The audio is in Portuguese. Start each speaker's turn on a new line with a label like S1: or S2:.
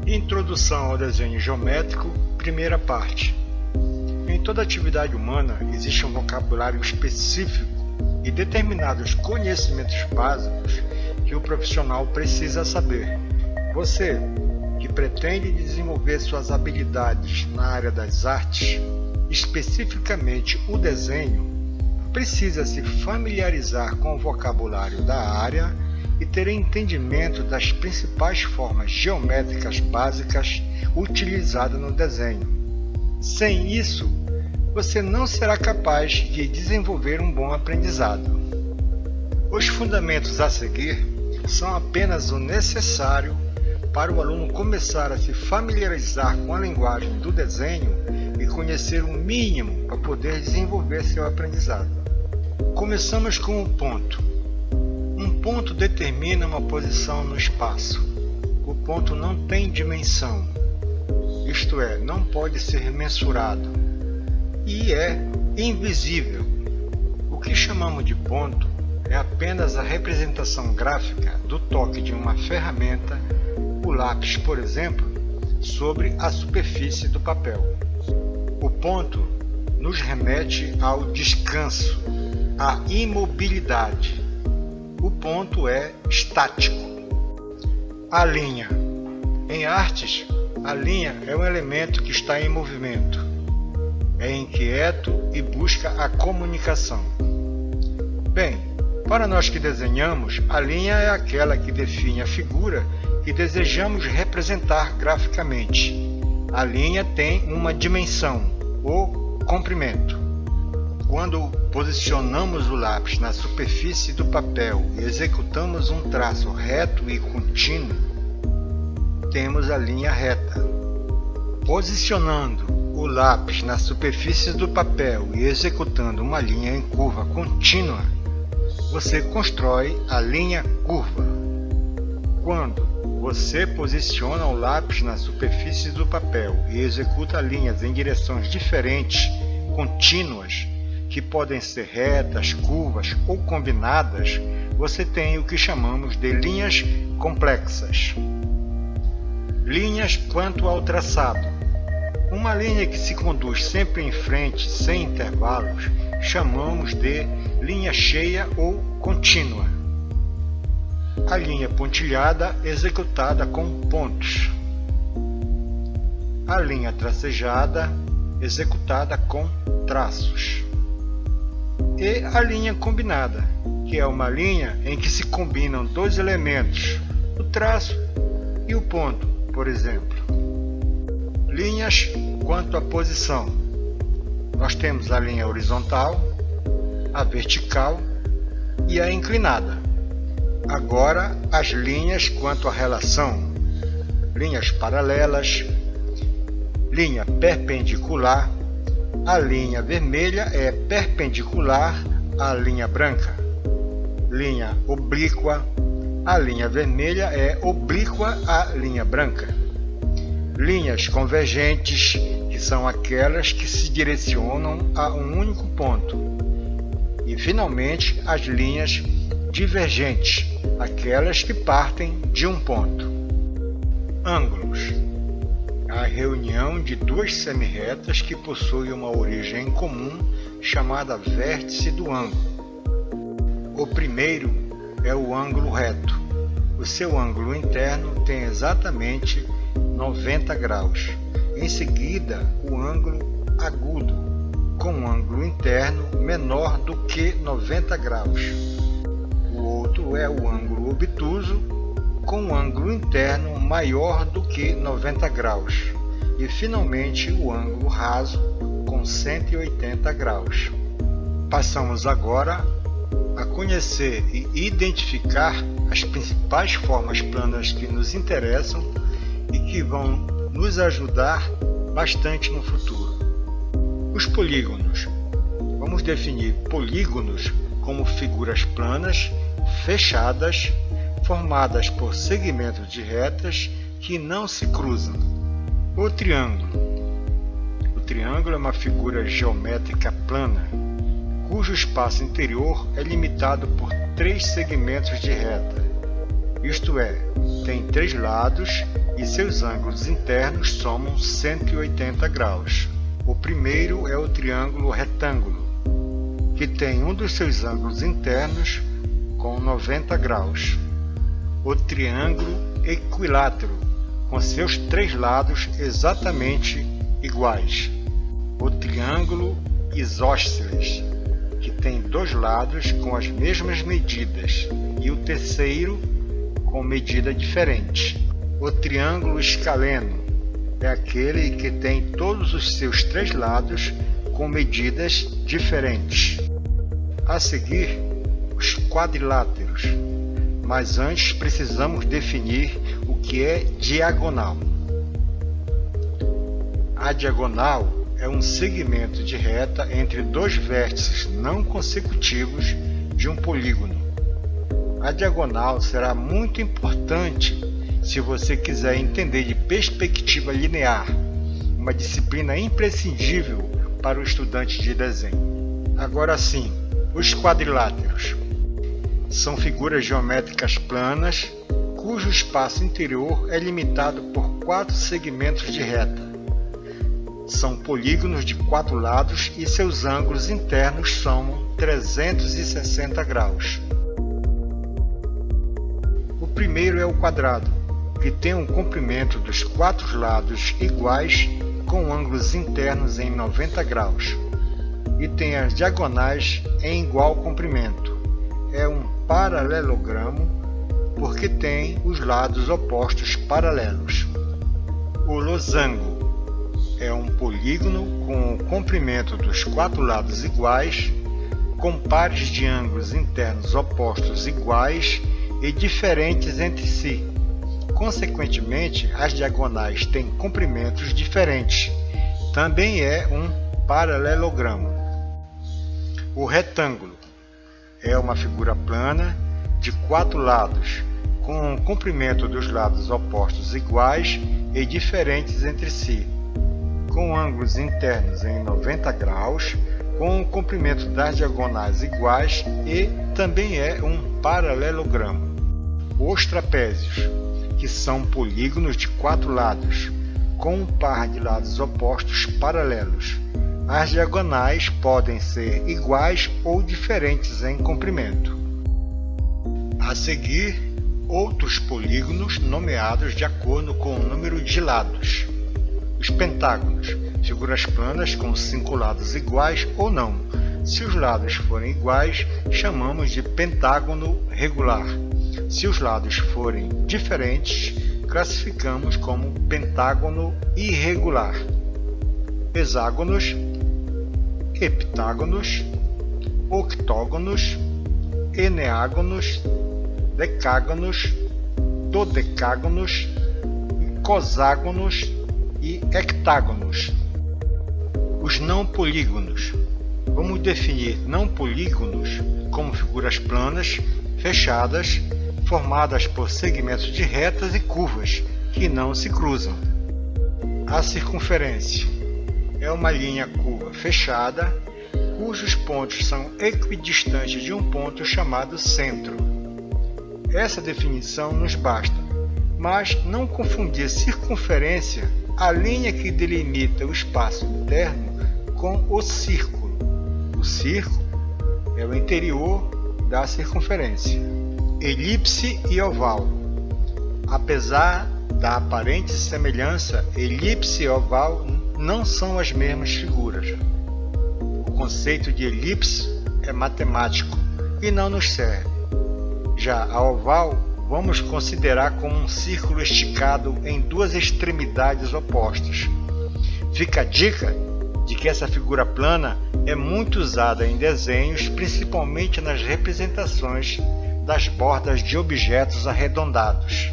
S1: Introdução ao desenho geométrico, primeira parte. Em toda atividade humana existe um vocabulário específico e determinados conhecimentos básicos que o profissional precisa saber. Você, que pretende desenvolver suas habilidades na área das artes, especificamente o desenho, precisa se familiarizar com o vocabulário da área e ter entendimento das principais formas geométricas básicas utilizadas no desenho. Sem isso, você não será capaz de desenvolver um bom aprendizado. Os fundamentos a seguir são apenas o necessário para o aluno começar a se familiarizar com a linguagem do desenho e conhecer o mínimo para poder desenvolver seu aprendizado. Começamos com o ponto. Um ponto determina uma posição no espaço. O ponto não tem dimensão, isto é, não pode ser mensurado, e é invisível. O que chamamos de ponto é apenas a representação gráfica do toque de uma ferramenta, o lápis, por exemplo, sobre a superfície do papel. O ponto nos remete ao descanso, à imobilidade. O ponto é estático. A linha. Em artes, a linha é um elemento que está em movimento. É inquieto e busca a comunicação. Bem, para nós que desenhamos, a linha é aquela que define a figura que desejamos representar graficamente. A linha tem uma dimensão, o comprimento. Quando posicionamos o lápis na superfície do papel e executamos um traço reto e contínuo, temos a linha reta. Posicionando o lápis na superfície do papel e executando uma linha em curva contínua, você constrói a linha curva. Quando você posiciona o lápis na superfície do papel e executa linhas em direções diferentes, contínuas, que podem ser retas, curvas ou combinadas, você tem o que chamamos de linhas complexas. Linhas quanto ao traçado. Uma linha que se conduz sempre em frente, sem intervalos, chamamos de linha cheia ou contínua. A linha pontilhada executada com pontos. A linha tracejada executada com traços. E a linha combinada, que é uma linha em que se combinam dois elementos, o traço e o ponto, por exemplo. Linhas quanto à posição. Nós temos a linha horizontal, a vertical e a inclinada. Agora, as linhas quanto à relação. Linhas paralelas, linha perpendicular. A linha vermelha é perpendicular à linha branca. Linha oblíqua. A linha vermelha é oblíqua à linha branca. Linhas convergentes, que são aquelas que se direcionam a um único ponto. E, finalmente, as linhas divergentes, aquelas que partem de um ponto. Ângulos. A reunião de duas semirretas que possuem uma origem em comum chamada vértice do ângulo. O primeiro é o ângulo reto. O seu ângulo interno tem exatamente 90 graus. Em seguida, o ângulo agudo, com um ângulo interno menor do que 90 graus. O outro é o ângulo obtuso, com um ângulo interno maior do que 90 graus. E, finalmente, o ângulo raso, com 180 graus. Passamos agora a conhecer e identificar as principais formas planas que nos interessam e que vão nos ajudar bastante no futuro. Os polígonos. Vamos definir polígonos como figuras planas, fechadas, formadas por segmentos de retas que não se cruzam. O triângulo. O triângulo é uma figura geométrica plana, cujo espaço interior é limitado por 3 segmentos de reta, isto é, tem 3 lados e seus ângulos internos somam 180 graus. O primeiro é o triângulo retângulo, que tem um dos seus ângulos internos com 90 graus. O triângulo equilátero, com seus 3 lados exatamente iguais. O triângulo isósceles, que tem 2 lados com as mesmas medidas, e o terceiro com medida diferente. O triângulo escaleno é aquele que tem todos os seus 3 lados com medidas diferentes. A seguir, os quadriláteros, mas antes precisamos definir o que é diagonal. A diagonal é um segmento de reta entre 2 vértices não consecutivos de um polígono. A diagonal será muito importante se você quiser entender de perspectiva linear, uma disciplina imprescindível para o estudante de desenho. Agora sim, os quadriláteros são figuras geométricas planas cujo espaço interior é limitado por 4 segmentos de reta. São polígonos de 4 lados e seus ângulos internos somam 360 graus. O primeiro é o quadrado, que tem um comprimento dos 4 lados iguais com ângulos internos em 90 graus e tem as diagonais em igual comprimento. É um paralelogramo porque tem os lados opostos paralelos. O losango é um polígono com o comprimento dos 4 lados iguais, com pares de ângulos internos opostos iguais e diferentes entre si. Consequentemente, as diagonais têm comprimentos diferentes. Também é um paralelogramo. O retângulo é uma figura plana de 4 lados, com o comprimento dos lados opostos iguais e diferentes entre si, com ângulos internos em 90 graus, com o comprimento das diagonais iguais e também é um paralelogramo. Os trapézios, que são polígonos de 4 lados, com um par de lados opostos paralelos. As diagonais podem ser iguais ou diferentes em comprimento. A seguir, outros polígonos nomeados de acordo com o número de lados. Os pentágonos, figuras planas com 5 lados iguais ou não. Se os lados forem iguais, chamamos de pentágono regular. Se os lados forem diferentes, classificamos como pentágono irregular. Hexágonos, heptágonos, octógonos, eneágonos, decágonos, dodecágonos, coságonos e hectágonos. Os não polígonos. Vamos definir não polígonos como figuras planas, fechadas, formadas por segmentos de retas e curvas que não se cruzam. A circunferência é uma linha curva fechada, cujos pontos são equidistantes de um ponto chamado centro. Essa definição nos basta, mas não confundir circunferência, a linha que delimita o espaço interno, com o círculo. O círculo é o interior da circunferência. Elipse e oval. Apesar da aparente semelhança, elipse e oval não são as mesmas figuras. O conceito de elipse é matemático e não nos serve. Já a oval vamos considerar como um círculo esticado em 2 extremidades opostas. Fica a dica de que essa figura plana é muito usada em desenhos, principalmente nas representações das bordas de objetos arredondados.